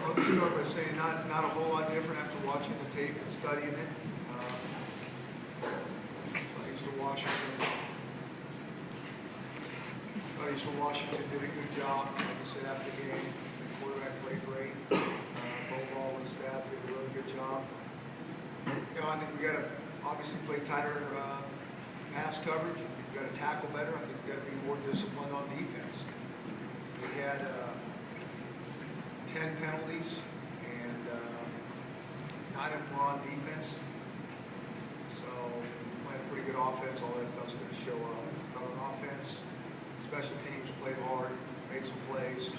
I'll just start by saying not a whole lot different after watching the tape and studying it. Washington did a good job. Like I said after the game, the quarterback played great. Overall, the staff did a really good job. I think we got to obviously play tighter pass coverage. We've got to tackle better. I think we've got to be more disciplined on defense. We had 10 penalties, and 9 of them were on defense. So we played a pretty good offense. All that stuff's going to show up. But on offense, special teams played hard, made some plays,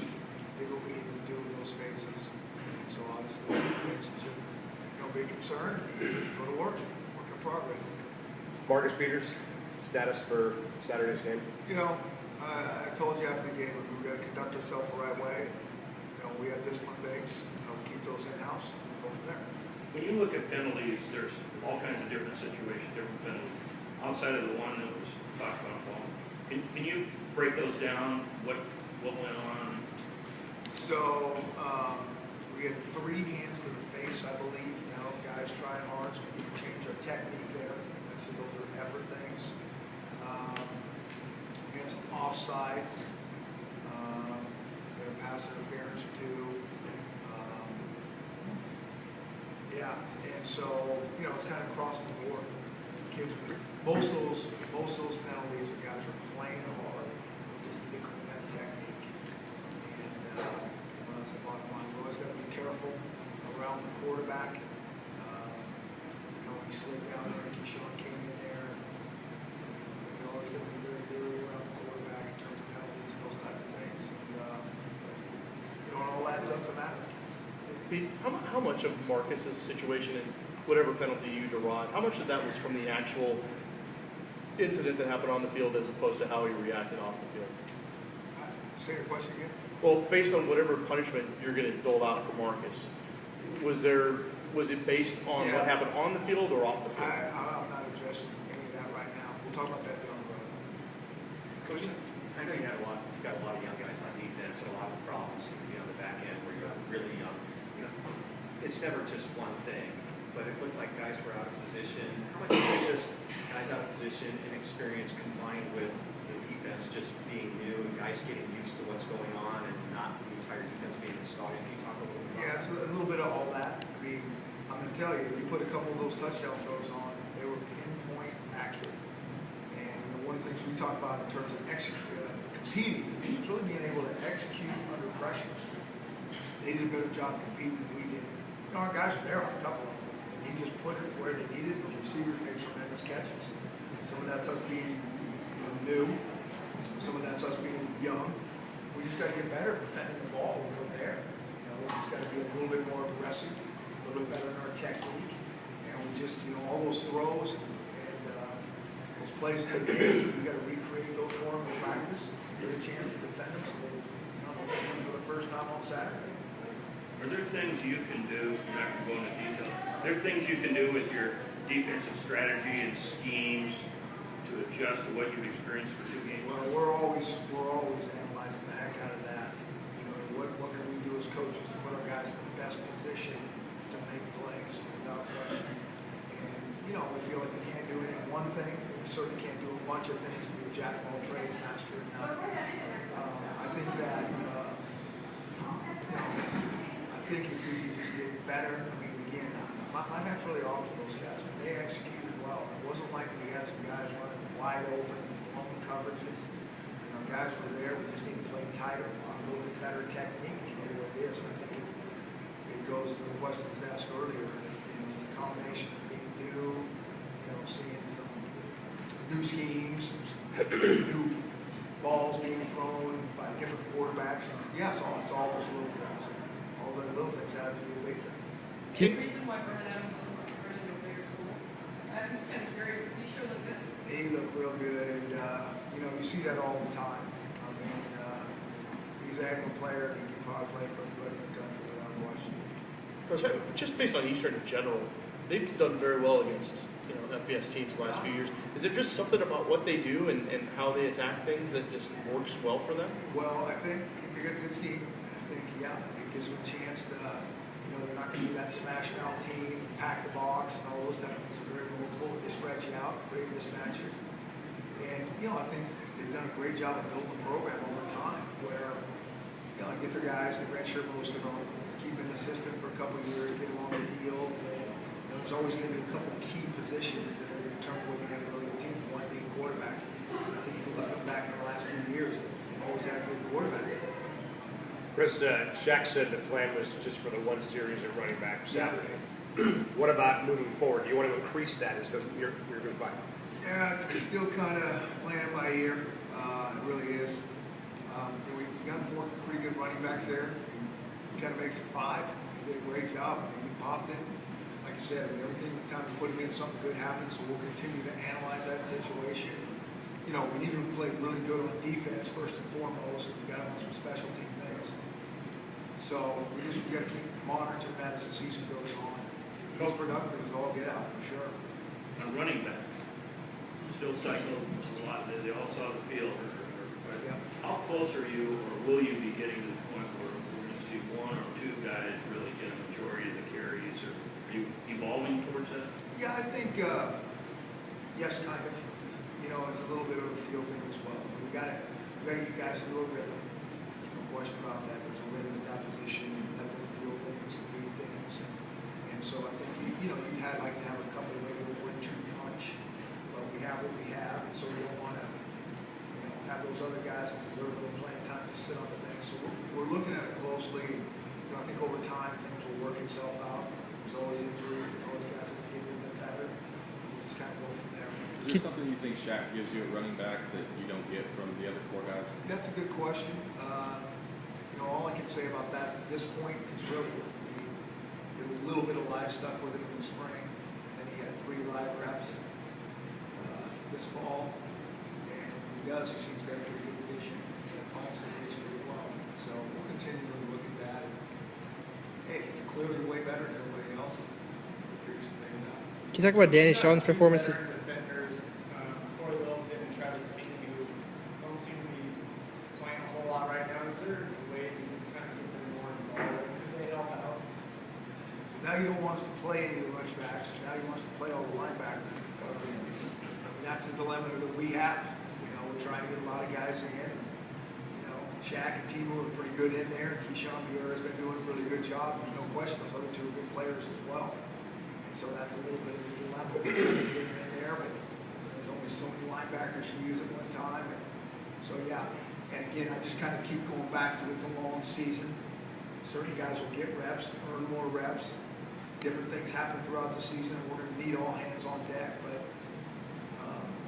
did what we needed to do in those phases. So obviously, defense is no big concern. Go to work in progress. Marcus Peters, status for Saturday's game? I told you after the game we've got to conduct ourselves the right way. We have discipline things. Keep those in house. Go from there. When you look at penalties, there's all kinds of different situations, different penalties. Outside of the one that was talked about, Paul, can you break those down? What went on? So we had 3 hands to the face, I believe. Guys trying hard, so we need to change our technique there. So those are effort things. We had some offsides. We had a pass interference or 2. And so it's kind of across the board. Kids, most of those penalties, the guys are playing hard. We just need to clean that technique. And that's the bottom line. We always got to be careful around the quarterback. He slid down there. Keyshawn came in there. We always got to be very leery around the quarterback in terms of penalties and those type of things. And all adds up to matter. Pete, how much of Marcus's situation and whatever penalty you derived, how much of that was from the actual incident that happened on the field as opposed to how he reacted off the field? Say your question again. Well, based on whatever punishment you're going to dole out for Marcus, was it based on what happened on the field or off the field? I'm not addressing any of that right now. We'll talk about that down the road. Coach, I know you've got a lot of young guys on defense and a lot of problems on the back end where you're really young. It's never just one thing, but it looked like guys were out of position. How much is it just guys out of position and experience combined with the defense just being new and guys getting used to what's going on and not the entire defense being installed? Can you talk a little bit about that? It's a little bit of all that. I'm going to tell you, we put a couple of those touchdown throws on, they were pinpoint accurate. And one of the things we talk about in terms of competing is really being able to execute under pressure. They did a better job competing than we did. Our guys were there on a couple of them, and he just put it where they needed. Those receivers made tremendous catches. Some of that's us being new. Some of that's us being young. We just got to get better at defending the ball when we're there. We just got to be a little bit more aggressive, a little bit better in our technique, and we just all those throws and those plays that we made, we got to recreate those for them in practice. Get a chance to defend them so they win for the first time on Saturday. Are there things you can do, I'm not going to go into detail, are there things you can do with your defensive strategy and schemes to adjust to what you've experienced for 2 games? Well, we're always analyzing the heck out of that. What can we do as coaches to put our guys in the best position to make plays without question? And, we feel like we can't do any one thing. We certainly can't do a bunch of things to be a jack of all trades, master of none. I think that if we could just get better, again, my hat's really off to those guys. They executed well. It wasn't like we had some guys running wide open, long coverages. Guys were there. We just need to play tighter, a little bit better technique is really what it is. And I think it goes to the question that was asked earlier. It's the combination of being new, seeing some new schemes, new balls being thrown by different quarterbacks. It's all those little things. All the little things have to be a big thing. Any reason why Vernon Adams wasn't returning to bigger school? I'm just kind of curious because he sure looked good. He looked real good, and you see that all the time. He's a heck of a player, and he can probably play for anybody in the country without Washington. Coach, just based on Eastern in general, they've done very well against FBS teams the last few years. Is there just something about what they do and how they attack things that just works well for them? Well, I think they got a good scheme. I think, Yeah, it gives them a chance to, they're not gonna be that smash mouth team, pack the box and all those type of things. Are very multiple. They spread you out, create mismatches. And, I think they've done a great job of building the program over time where, I get their guys, they redshirt most of them, keep them in the system for a couple of years, get them on the field. And, there's always gonna be a couple of key positions that are gonna determine whether you have a really good team, one being quarterback. I think if you look back in the last few years, they've always had a good quarterback. Chris, Shaq said the plan was just for the one series at running back Saturday. What about moving forward? Do you want to increase that as the year goes by? Yeah, it's still kind of playing it by ear. It really is. We got 4 pretty good running backs there. He kind of makes it 5. He did a great job. He popped in. Like I said, every time we put him in, something good happens. So we'll continue to analyze that situation. We need him to play really good on defense first and foremost. We got him on some special team things. So we got to keep monitoring that as the season goes on. He's productive as all get out for sure. On running back, still cycled a lot, they all saw the field. Yeah. How close are you, or will you be getting to the point where we're going to see 1 or 2 guys really get a majority of the carries, or are you evolving towards that? Yeah, I think, yes, kind of. It's a little bit of a field thing as well. We got to get guys into a rhythm. There's no question about that. There's a rhythm in that position, let them feel things and read things. And so I think, you'd like to have a couple of regular 1-2 punch, but we have what we have, and so we don't want to, have those other guys that deserve a little playing time to sit on the bench. So we're looking at it closely. I think over time things will work itself out. There's always injuries, there's always guys that get a little bit better. We'll just kind of go from there. Is there something you think Shaq gives you at running back that you don't get from the other 4 guys? That's a good question. All I can say about that at this point is really we did a little bit of live stuff with him in the spring, and then he had 3 live reps this fall. And when he does, he seems to have a pretty good vision. Honestly, he's pretty well. So we'll continue to look at that. And, hey, if it's clearly way better than everybody else, we'll figure some things out. Can you talk about Danny Schoen's performances? Defenders, Corey Littleton and Travis Speed, who don't seem to be playing a whole lot right now. Is there a way you can kind of get them more involved? Could they help out? Now you don't want us to play any of the running backs. Now you want us to play all the linebackers. That's the dilemma that we have. We're trying to get a lot of guys in. Shaq and Timo are pretty good in there. Keyshawn Buer has been doing a really good job. There's no question those other 2 are good players as well. And so that's a little bit of a dilemma. We're trying to get them in there, but there's only so many linebackers you use at one time. And so, yeah. And again, I just kind of keep going back to it's a long season. Certain guys will get reps, earn more reps. Different things happen throughout the season, and we're going to need all hands on deck. But,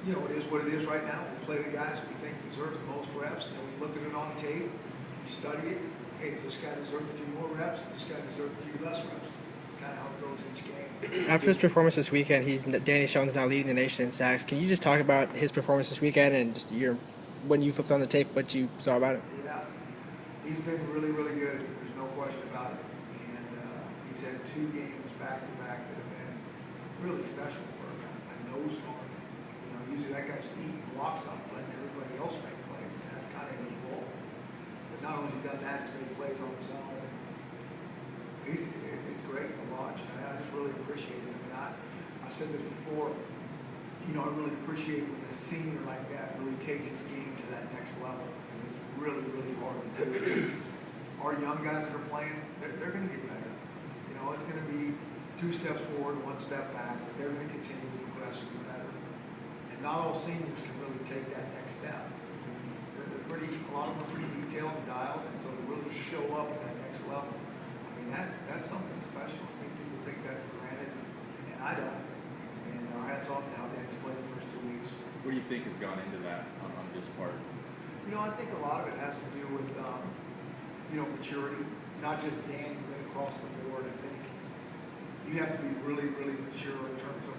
it is what it is right now. We play the guys we think deserve the most reps, and then we look at it on tape, we study it. Hey, does this guy deserve a few more reps? Does this guy deserve a few less reps? It's kind of how it goes each game. After his performance this weekend, Danny Schoen's now leading the nation in sacks. Can you just talk about his performance this weekend and just when you flipped on the tape, what you saw about it? Yeah, he's been really, really good. There's no question about it. And he's had 2 games back-to-back that have been really special for a nose guard. Usually that guy's eating blocks up, letting everybody else make plays, and that's kind of his role. But not only has he done that, he's made plays on his own. It's great to watch. I just really appreciate it. I said this before. I really appreciate when a senior like that really takes his game to that next level because it's really, really hard to do. Our young guys that are playing, they're going to get better. It's going to be 2 steps forward, 1 step back, but they're going to continue to progress and get better. And not all seniors can really take that next step. A lot of them are pretty detailed and dialed, and so to really show up at that next level, that's something special. I think people take that for granted, and I don't. And our hats off to how Danny's played the first 2 weeks. What do you think has gone into that on this part? I think a lot of it has to do with, maturity, not just Danny, but across the board. I think you have to be really, really mature in terms of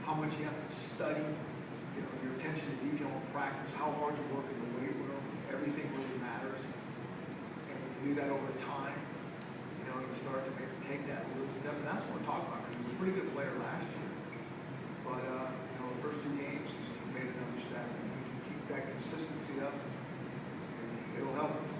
how much you have to study, your attention to detail and practice, how hard you work in the weight room. Everything really matters. And when you do that over time, you start to maybe take that little step. And that's what we're talking about because he was a pretty good player last year. But, the first 2 games, he's made another step. And if we can keep that consistency up, it'll help us.